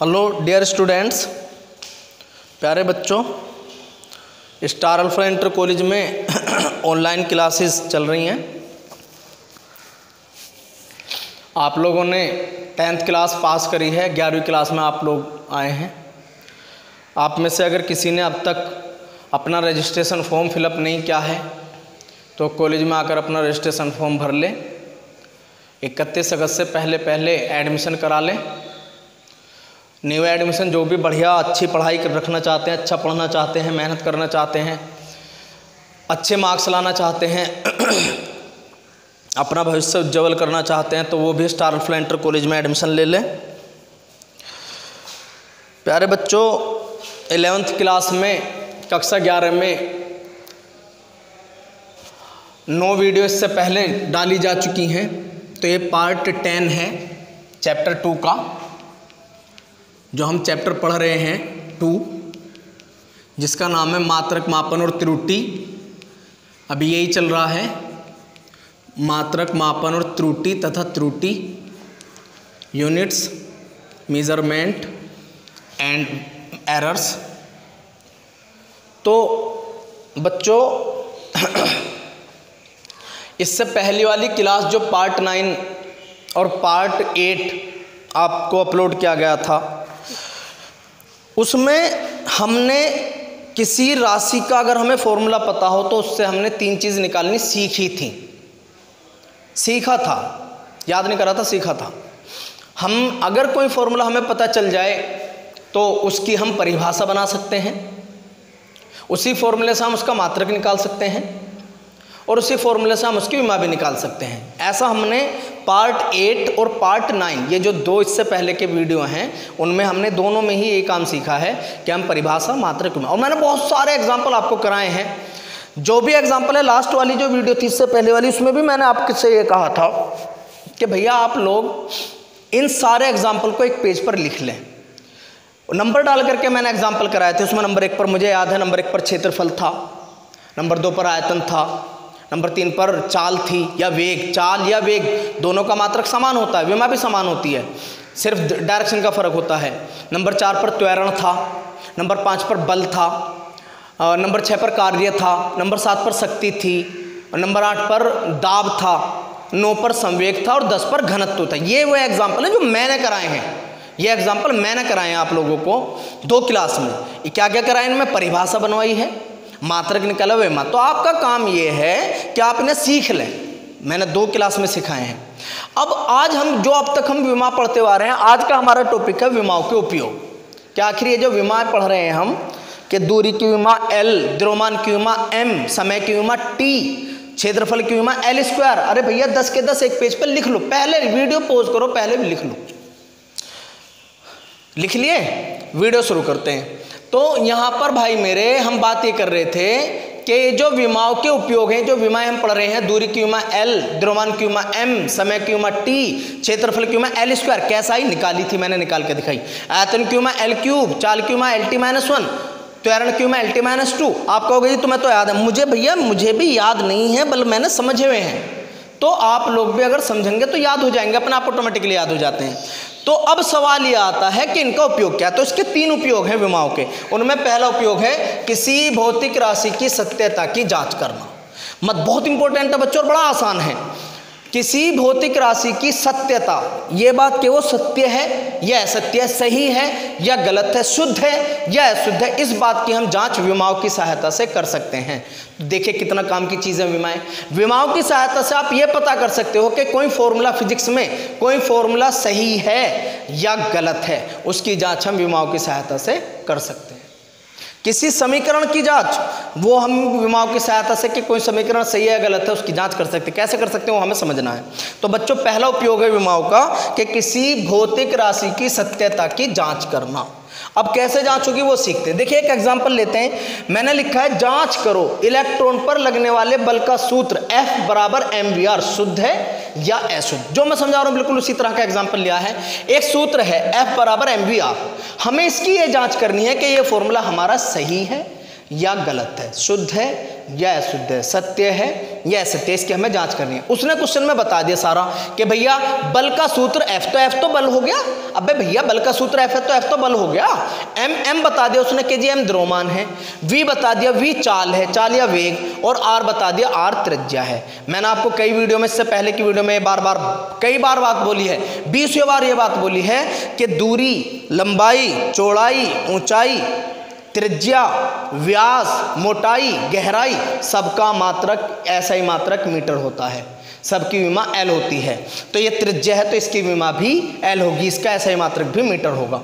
Hello dear students, प्यारे बच्चों, star alpha inter college में ऑनलाइन क्लासेस चल रही हैं। आप लोगों ने 10th क्लास पास करी है, 11वीं क्लास में आप लोग आए हैं। आप में से अगर किसी ने अब तक अपना रजिस्ट्रेशन फॉर्म फिलअप नहीं किया है तो कॉलेज में आकर अपना रजिस्ट्रेशन फॉर्म भर लें। 31 अगस्त से पहले एडमिशन करा लें। न्यू एडमिशन जो भी बढ़िया अच्छी पढ़ाई रखना चाहते हैं, अच्छा पढ़ना चाहते हैं, मेहनत करना चाहते हैं, अच्छे मार्क्स लाना चाहते हैं, अपना भविष्य उज्ज्वल करना चाहते हैं तो वो भी स्टार अल्फा इंटर कॉलेज में एडमिशन ले लें। प्यारे बच्चों, 11th क्लास में कक्षा 11 में 9 वीडियो इससे पहले डाली जा चुकी हैं। तो ये पार्ट 10 है चैप्टर 2 का, जो हम चैप्टर पढ़ रहे हैं 2, जिसका नाम है मात्रक मापन और त्रुटि। अभी यही चल रहा है, मात्रक मापन और त्रुटि तथा त्रुटि, यूनिट्स, मेजरमेंट एंड एरर्स। तो बच्चों, इससे पहली वाली क्लास जो पार्ट 9 और पार्ट 8 आपको अपलोड किया गया था, उसमें हमने किसी राशि का अगर हमें फॉर्मूला पता हो तो उससे हमने 3 चीज़ निकालनी सीखी थी। सीखा था, याद नहीं करा था, सीखा था। हम अगर कोई फॉर्मूला हमें पता चल जाए तो उसकी हम परिभाषा बना सकते हैं, उसी फॉर्मूले से हम उसका मात्रक निकाल सकते हैं और उसी फॉर्मूले से हम उसकी विमा भी निकाल सकते हैं। ऐसा हमने पार्ट 8 और पार्ट 9, ये जो 2 इससे पहले के वीडियो हैं, उनमें हमने दोनों में ही ये काम सीखा है कि हम परिभाषा, मात्रक, विमा, और मैंने बहुत सारे एग्जाम्पल आपको कराए हैं। जो भी एग्जाम्पल है, लास्ट वाली जो वीडियो थी इससे पहले वाली, उसमें भी मैंने आपसे ये कहा था कि भैया आप लोग इन सारे एग्जाम्पल को एक पेज पर लिख लें। नंबर डाल करके मैंने एग्जाम्पल कराए थे। उसमें नंबर 1 पर मुझे याद है, नंबर 1 पर क्षेत्रफल था, नंबर 2 पर आयतन था, नंबर 3 पर चाल थी या वेग। चाल या वेग दोनों का मात्रक समान होता है, विमा भी समान होती है, सिर्फ डायरेक्शन का फर्क होता है। नंबर 4 पर त्वरण था, नंबर 5 पर बल था, नंबर 6 पर कार्य था, नंबर 7 पर शक्ति थी, और नंबर 8 पर दाब था, 9 पर संवेग था और 10 पर घनत्व था। ये वो एग्जाम्पल है जो मैंने कराए हैं। ये एग्जाम्पल मैंने कराए हैं आप लोगों को 2 क्लास में। क्या क्या कराए? इनमें परिभाषा बनवाई है, मात्रक निकाला, विमा। तो आपका काम ये है कि आप इन्हें सीख लें। मैंने 2 क्लास में सिखाए हैं। अब आज हम जो अब तक हम विमा पढ़ते आ रहे हैं, आज का हमारा टॉपिक है विमाओं के उपयोग। क्या आखिर ये जो विमा पढ़ रहे हैं हम, कि दूरी की विमा L, द्रव्यमान की विमा M, समय की विमा T, क्षेत्रफल की विमा L²। अरे भैया 10 के 10 एक पेज पर लिख लो। पहले वीडियो पॉज करो, पहले भी लिख लो। लिख लिए? वीडियो शुरू करते हैं। तो यहाँ पर भाई मेरे, हम बात ये कर रहे थे कि जो विमाओं के उपयोग हैं, जो विमाएं हम पढ़ रहे हैं, दूरी की विमा L, द्रव्यमान की विमा M, समय की विमा T, क्षेत्रफल की विमा L²। कैसा ही निकाली थी, मैंने निकाल के दिखाई। आयतन की विमा L3, चाल की विमा LT-1, त्वरण की विमा LT-2। आप कहोगे जी तुम्हें तो याद है। मुझे भैया, मुझे भी याद नहीं है, बल्कि मैंने समझे हुए हैं। तो आप लोग भी अगर समझेंगे तो याद हो जाएंगे, अपने आप ऑटोमेटिकली याद हो जाते हैं। तो अब सवाल ये आता है कि इनका उपयोग क्या है। तो इसके 3 उपयोग हैं विमाओं के। उनमें पहला उपयोग है किसी भौतिक राशि की सत्यता की जांच करना। बहुत इंपॉर्टेंट है बच्चों और बड़ा आसान है। किसी भौतिक राशि की सत्यता, ये बात कि वो सत्य है या असत्य है, सही है या गलत है, शुद्ध है या अशुद्ध है, इस बात की हम जांच विमाओं की सहायता से कर सकते हैं। देखिए कितना काम की चीज़ है विमाएं। विमाओं की सहायता से आप ये पता कर सकते हो कि कोई फॉर्मूला, फिजिक्स में कोई फॉर्मूला सही है या गलत है, उसकी जांच हम विमाओं की सहायता से कर सकते हैं। किसी समीकरण की जांच, वो हम विमाओं की सहायता से कि कोई समीकरण सही है या गलत है, उसकी जांच कर सकते हैं। कैसे कर सकते हैं वो हमें समझना है। तो बच्चों, पहला उपयोग है विमाओं का कि किसी भौतिक राशि की सत्यता की जांच करना। अब कैसे जांच होगी वो सीखते हैं। देखिए एक एग्जांपल लेते हैं। मैंने लिखा है, जांच करो इलेक्ट्रॉन पर लगने वाले बल का सूत्र F = mvr शुद्ध है या अशुद्ध। जो मैं समझा रहा हूं बिल्कुल उसी तरह का एग्जांपल लिया है। एक सूत्र है F = mvr। हमें इसकी ये जांच करनी है कि ये फॉर्मूला हमारा सही है या गलत है, शुद्ध है या अशुद्ध है, सत्य है या असत्य, इसकी हमें जांच करनी है। उसने क्वेश्चन में बता दिया सारा कि भैया बल का सूत्र F, तो F तो बल हो गया। अबे भैया बल का सूत्र F है तो F तो बल हो गया। M बता दिया उसने कि जी M द्रव्यमान है, V बता दिया V चाल है, चाल या वेग, और R बता दिया R त्रिज्या है। मैंने आपको कई वीडियो में, इससे पहले की वीडियो में कई बार बात बोली है, 20 बार ये बात बोली है कि दूरी, लंबाई, चौड़ाई, ऊंचाई, त्रिज्या, व्यास, मोटाई, गहराई, सबका मात्रक SI मात्रक मीटर होता है, सबकी विमा L होती है। तो ये त्रिज्या है तो इसकी विमा भी L होगी, इसका SI मात्रक भी मीटर होगा।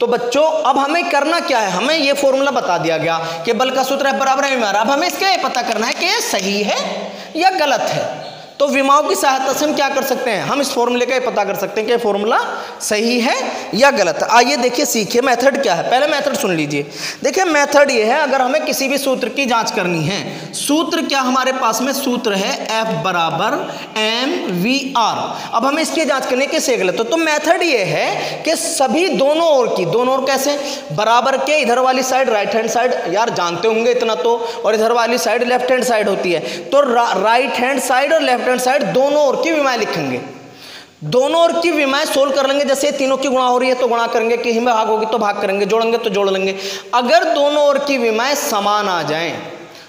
तो बच्चों अब हमें करना क्या है, हमें ये फॉर्मूला बता दिया गया कि बल का सूत्र F बराबर है विमा। अब हमें इसका ये पता करना है कि ये सही है या गलत है। तो विमाओं की सहायता से हम क्या कर सकते हैं, हम इस फॉर्मूले का ये पता कर सकते हैं कि फॉर्मूला सही है या गलत है। आइए देखिए, सीखिए मेथड क्या है। पहले मेथड सुन लीजिए। देखिए मेथड ये है, अगर हमें किसी भी सूत्र की जांच करनी है, सूत्र क्या हमारे पास में सूत्र है F बराबर mvr। अब हमें इसकी जांच करनी है कि सही गलत। तो मेथड ये है कि सभी दोनों ओर की, दोनों ओर कैसे, बराबर के इधर वाली साइड राइट हैंड साइड, यार जानते होंगे इतना तो, और इधर वाली साइड लेफ्ट हैंड साइड होती है। तो राइट हैंड साइड और लेफ्ट हैंड साइड दोनों ओर की विमाएं लिखेंगे, दोनों ओर की विमाएं सोल्व कर लेंगे। जैसे तीनों की गुणा हो रही है तो गुणा करेंगे, कि में भाग होगी तो भाग करेंगे, जोड़ेंगे तो जोड़ लेंगे। अगर दोनों ओर की विमाएं समान आ जाएं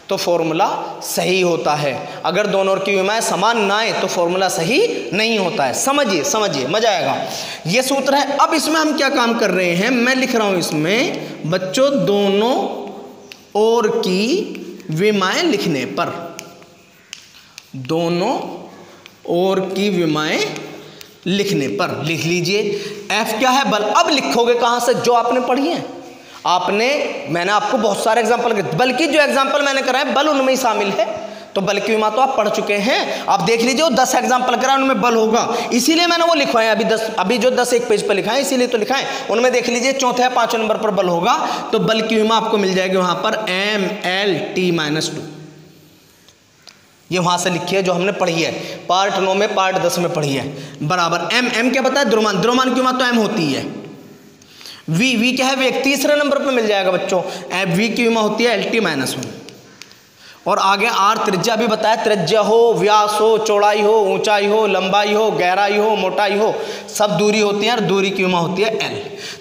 तो फॉर्मूला सही होता है, अगर दोनों ओर की विमाएं समान ना आए तो फॉर्मूला सही नहीं होता है। समझिए समझिए, मजा आएगा। ये सूत्र है। अब इसमें हम क्या काम कर रहे हैं, मैं लिख रहा हूं इसमें बच्चों, दोनों ओर की विमाएं लिखने पर, दोनों ओर की विमाएं लिखने पर लिख लीजिए। F क्या है, बल। अब लिखोगे कहां से, जो आपने पढ़ी है। मैंने आपको बहुत सारे एग्जांपल, बल्कि जो एग्जांपल मैंने कराए बल उनमें ही शामिल है। तो बल की विमा तो आप पढ़ चुके हैं। आप देख लीजिए, वो 10 एग्जांपल कराए उनमें बल होगा, इसीलिए मैंने वो लिखवाए। अभी जो 10 एक पेज पर लिखा है इसीलिए तो लिखा है। उनमें देख लीजिए चौथे या 5वें नंबर पर बल होगा, तो बल की विमा आपको मिल जाएगी वहां पर mLT-2। ये वहां से लिखी है जो हमने पढ़ी है, पार्ट 9 में, पार्ट 10 में पढ़ी है। बराबर M क्या पता है, द्रव्यमान। द्रव्यमान की विमा तो M होती है। V क्या है, वेग। तीसरे नंबर पे मिल जाएगा बच्चों। V की विमा होती है LT-1। और आगे R त्रिज्या भी बताया, त्रिज्या हो, व्यास हो, चौड़ाई हो, ऊंचाई हो, लंबाई हो, गहराई हो, मोटाई हो, सब दूरी होती है, और दूरी की विमा होती है L।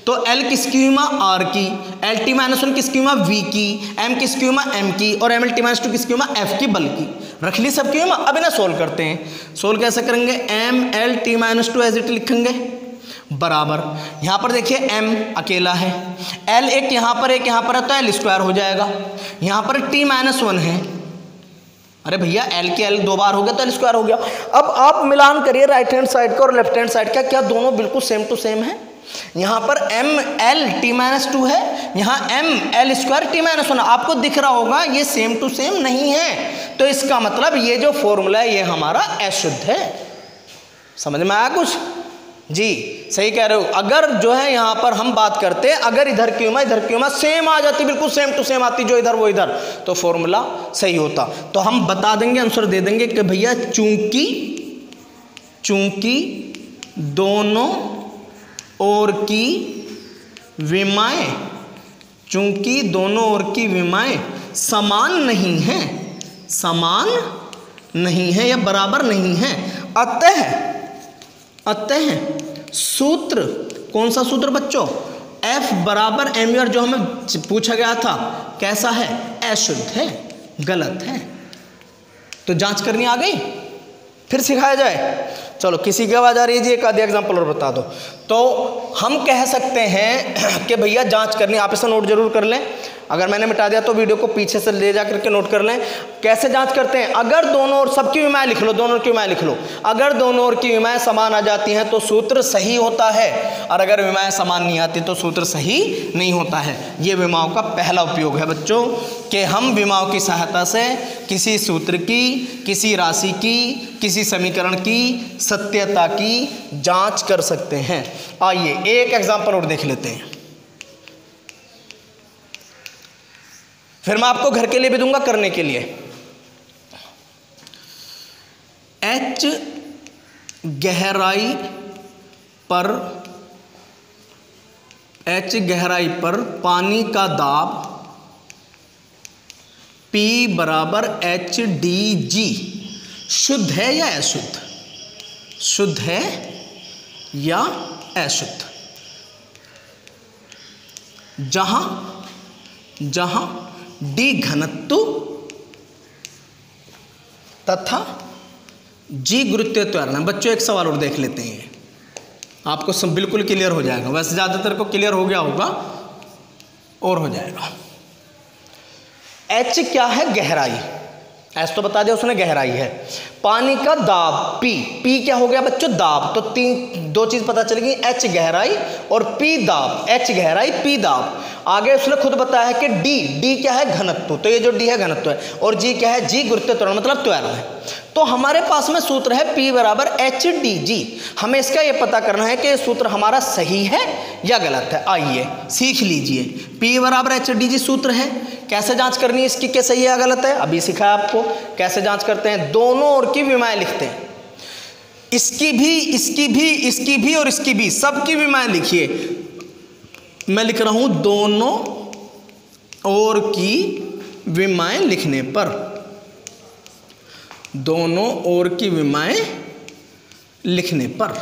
तो L किसकी विमा, R की, LT-1 किसकी विमा, V की, M किसकी विमा, M की, और MLT-2 किसकी विमा, F की, बल की। रख ली सबकी विमा। अब इन्हें सोल्व करते हैं। सोल्व कैसे करेंगे, MLT-2 एज इट लिखेंगे, बराबर। यहां पर देखिए M अकेला है, L एक यहां पर एक यहां पर है, तो L² हो जाएगा। यहां पर T-1 है, अरे भैया L के L 2 बार हो गया तो L² हो गया। अब आप मिलान करिए राइट हैंड साइड का और लेफ्ट हैंड साइड का, क्या दोनों बिल्कुल सेम टू सेम है। यहां पर MLT-2 है, यहां ML² T-1। आपको दिख रहा होगा ये सेम टू सेम नहीं है, तो इसका मतलब ये जो फॉर्मूला है ये हमारा अशुद्ध है। समझ में आया कुछ जी, सही कह रहे हो। अगर जो है यहां पर हम बात करते हैं, अगर इधर की विमा सेम आ जाती, बिल्कुल सेम टू सेम आती, जो इधर वो इधर, तो फॉर्मूला सही होता। तो हम बता देंगे, आंसर दे देंगे कि भैया चूंकि दोनों ओर की विमाएं, चूंकि दोनों ओर की विमाएं समान नहीं है या बराबर नहीं है, अतः सूत्र, कौन सा सूत्र बच्चों, F बराबर mvr, जो हमें पूछा गया था, कैसा है, अशुद्ध है, गलत है। तो जांच करनी आ गई, फिर सिखाया जाए। चलो किसी की आवाज आ रही है जी, एक आधी एग्जाम्पल और बता दो। तो हम कह सकते हैं कि भैया जांच करनी, आप इसे नोट जरूर कर लें। अगर मैंने मिटा दिया तो वीडियो को पीछे से ले जा करके नोट कर लें। कैसे जांच करते हैं, अगर दोनों ओर, सबकी विमाएं लिख लो, दोनों ओर की विमाएं लिख लो। अगर दोनों ओर की विमाएं समान आ जाती हैं तो सूत्र सही होता है, और अगर विमाएं समान नहीं आती तो सूत्र सही नहीं होता है। ये विमाओं का पहला उपयोग है बच्चों, कि हम विमाओं की सहायता से किसी सूत्र की, किसी राशि की, किसी समीकरण की सत्यता की जांच कर सकते हैं। आइए एक एग्जाम्पल और देख लेते हैं, फिर मैं आपको घर के लिए भी दूंगा करने के लिए। H गहराई पर पानी का दाब P बराबर HDG शुद्ध है या अशुद्ध? शुद्ध है या अशुद्ध? जहां D घनत्व तथा G गुरुत्वीय त्वरण है। बच्चों एक सवाल और देख लेते हैं, आपको सब बिल्कुल क्लियर हो जाएगा, वैसे ज़्यादातर को क्लियर हो गया होगा और हो जाएगा। H क्या है? गहराई। H तो बता दिया उसने, गहराई है। पानी का दाब P क्या हो गया बच्चों? दाब। तो दो चीज पता चल गई, H गहराई और P दाब। H गहराई, P दाब। आगे उसने खुद बताया है कि D क्या है? घनत्व। तो ये जो D है घनत्व है, और G क्या है? G गुरुत्वीय त्वरण मतलब त्वरण है। तो हमारे पास में सूत्र है P बराबर HDG। हमें इसका ये पता करना है कि ये सूत्र हमारा सही है या गलत है। आइए सीख लीजिए, P बराबर HDG सूत्र है। कैसे जांच करनी है इसकी कि सही है या गलत है? अभी सिखाया आपको कैसे जांच करते हैं। दोनों ओर की विमाएं लिखते हैं, इसकी भी, इसकी भी, इसकी भी और इसकी भी, सबकी विमाएं लिखिए। मैं लिख रहा हूं दोनों ओर की विमाएं लिखने पर, दोनों ओर की विमाएं लिखने पर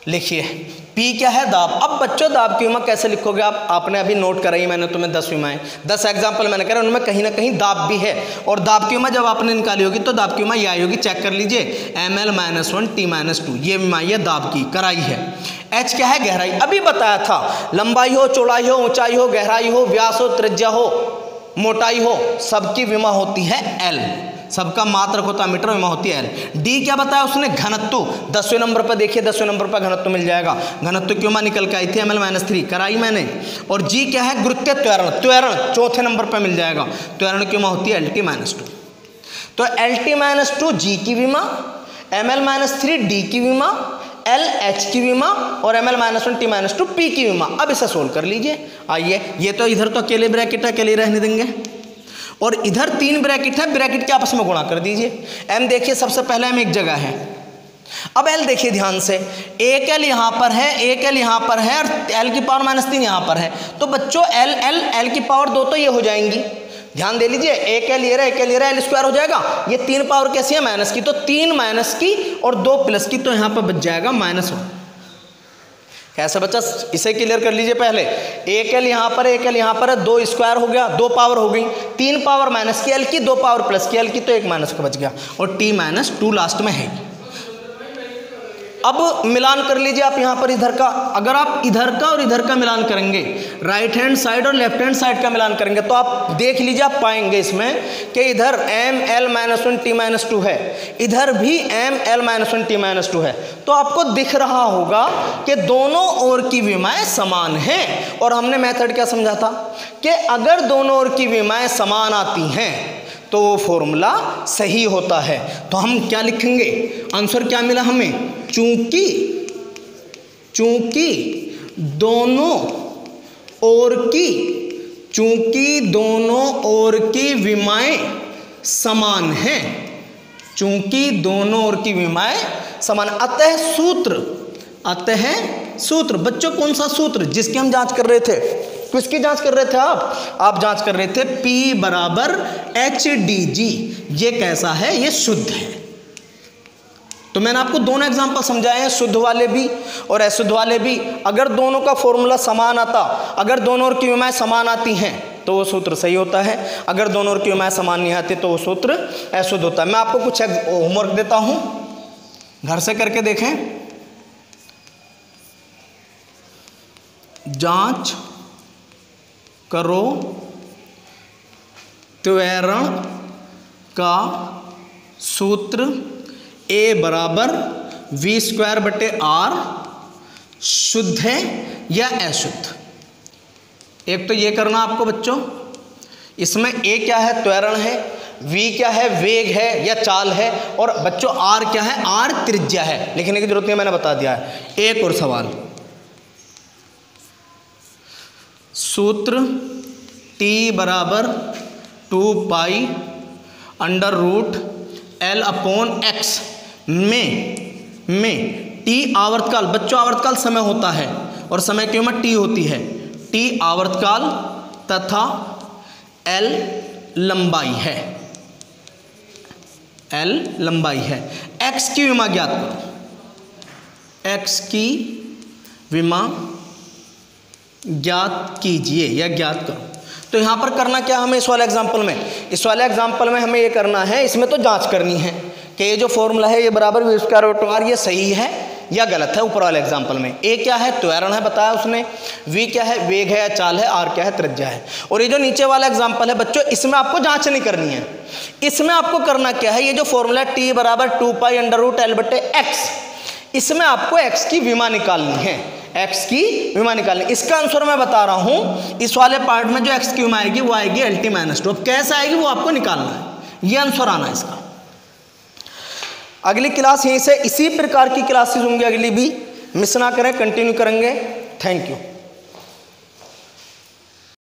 लिखिए। P क्या है? दाब। अब बच्चों दाब की विमा कैसे लिखोगे आप? आपने अभी नोट कराई मैंने तुम्हें 10 विमाएं, 10 एग्जाम्पल मैंने करा, उनमें कहीं ना कहीं दाब भी है। और दाब की विमा जब आपने निकाली होगी तो दाब की विमा यह आई होगी, चेक कर लीजिए, ml-1 T-2। ये विमा ये दाब की कराई है। H क्या है? गहराई। अभी बताया था, लंबाई हो, चौड़ाई हो, ऊंचाई हो, गहराई हो, व्यास हो, त्रिज्या हो, मोटाई हो, सबकी विमा होती है L। सबका मात्रक होता है मीटर, विमा होती है L। D क्या बताया उसने? घनत्व। 10वें नंबर पर देखिए, 10वें नंबर पर घनत्व मिल जाएगा। घनत्व की विमा निकल के आई थी ml-3, कराई मैंने। और G क्या है? गुरुत्वीय त्वरण। त्वरण चौथे नंबर पर मिल जाएगा। त्वरण की विमा होती है LT-2। तो LT-2 G की विमा, ml-3 D की विमा, L H की विमा और ml-1 T-2 P की विमा। अब इसे सोल्व कर लीजिए। आइए, ये तो इधर तो अकेले ब्रैकेट है, अकेले रहने देंगे, और इधर 3 ब्रैकेट है, ब्रैकेट के आपस में गुणा कर दीजिए। M देखिए सबसे पहले M एक जगह है। अब L देखिए ध्यान से, एक L यहाँ पर है, एक L यहाँ पर है, और L की पावर -3 यहाँ पर है। तो बच्चों L की पावर 2 तो ये हो जाएंगी। ध्यान दे लीजिए, एक L ये रहा, एक L ये रहा, L स्क्वायर हो जाएगा। ये 3 पावर कैसी है? माइनस की। तो 3 माइनस की और 2 प्लस की, तो यहाँ पर बच जाएगा -1। कैसे बच्चा? इसे क्लियर कर लीजिए पहले। एक L यहाँ पर, एक L यहाँ पर है, 2 स्क्वायर हो गया, 2 पावर हो गई, 3 पावर माइनस की L की, 2 पावर प्लस की L की, तो 1 माइनस का बच गया, और T-2 लास्ट में है। अब मिलान कर लीजिए आप यहाँ पर इधर का। अगर आप इधर का और इधर का मिलान करेंगे, राइट हैंड साइड और लेफ्ट हैंड साइड का मिलान करेंगे, तो आप देख लीजिए, आप पाएंगे इसमें कि इधर ml-1 T-2 है, इधर भी ml-1 T-2 है। तो आपको दिख रहा होगा कि दोनों ओर की विमाएं समान हैं। और हमने मेथड क्या समझा था कि अगर दोनों ओर की विमाएं समान आती हैं तो वो फॉर्मूला सही होता है। तो हम क्या लिखेंगे? आंसर क्या मिला हमें? चूंकि दोनों ओर की विमाएं समान हैं, चूंकि दोनों ओर की विमाएं समान, अतः सूत्र बच्चों कौन सा सूत्र? जिसकी हम जांच कर रहे थे। किसकी जांच कर रहे थे आप जांच कर रहे थे P बराबर HDG। ये कैसा है? ये शुद्ध है। तो मैंने आपको दोनों एग्जांपल समझाए हैं, शुद्ध वाले भी और अशुद्ध वाले भी। अगर दोनों का फॉर्मूला समान आता, अगर दोनों ओर की विमाएं समान आती हैं तो वो सूत्र सही होता है। अगर दोनों ओर की विमाएं समान नहीं आती तो वो सूत्र अशुद्ध होता है। मैं आपको कुछ होमवर्क देता हूं, घर से करके देखें। जांच करो त्वरण का सूत्र A बराबर V²/R शुद्ध है या अशुद्ध। एक तो ये करना आपको बच्चों, इसमें A क्या है? त्वरण है। V क्या है? वेग है या चाल है। और बच्चों R क्या है? R त्रिज्या है। लिखने की जरूरत नहीं, मैंने बता दिया है। एक और सवाल, सूत्र T बराबर 2π √L/x में T आवर्तकाल, बच्चों आवर्तकाल समय होता है और समय की उम्र T होती है। T आवर्तकाल तथा L लंबाई है, L लंबाई है। x की विमा ज्ञात करो, x की विमा ज्ञात कीजिए या ज्ञात करो। तो यहाँ पर करना क्या हमें इस वाले एग्जाम्पल में, इस वाले एग्जाम्पल में हमें ये करना है, इसमें तो जांच करनी है कि ये जो फॉर्मूला है ये बराबर v स्क्वायर बटे r ये सही है या गलत है। ऊपर वाले एग्जाम्पल में a क्या है, त्वरण है बताया उसने, v क्या है, वेग है या चाल है, r क्या है, त्रिज्या है। और ये जो नीचे वाला एग्जाम्पल है बच्चों, इसमें आपको जांच नहीं करनी है, इसमें आपको करना क्या है, ये जो फॉर्मूला t बराबर 2π√L बटे x, इसमें आपको x की विमा निकालनी है, x की विमा निकालनी। इसका आंसर मैं बता रहा हूं, इस वाले पार्ट में जो x की विमा आएगी वो आएगी LT-2। अब कैसे आएगी वो आपको निकालना है, ये आंसर आना है इसका। अगली क्लास यहीं से इसी प्रकार की क्लासेस होंगी, अगली भी मिस ना करें, कंटिन्यू करेंगे। Thank you.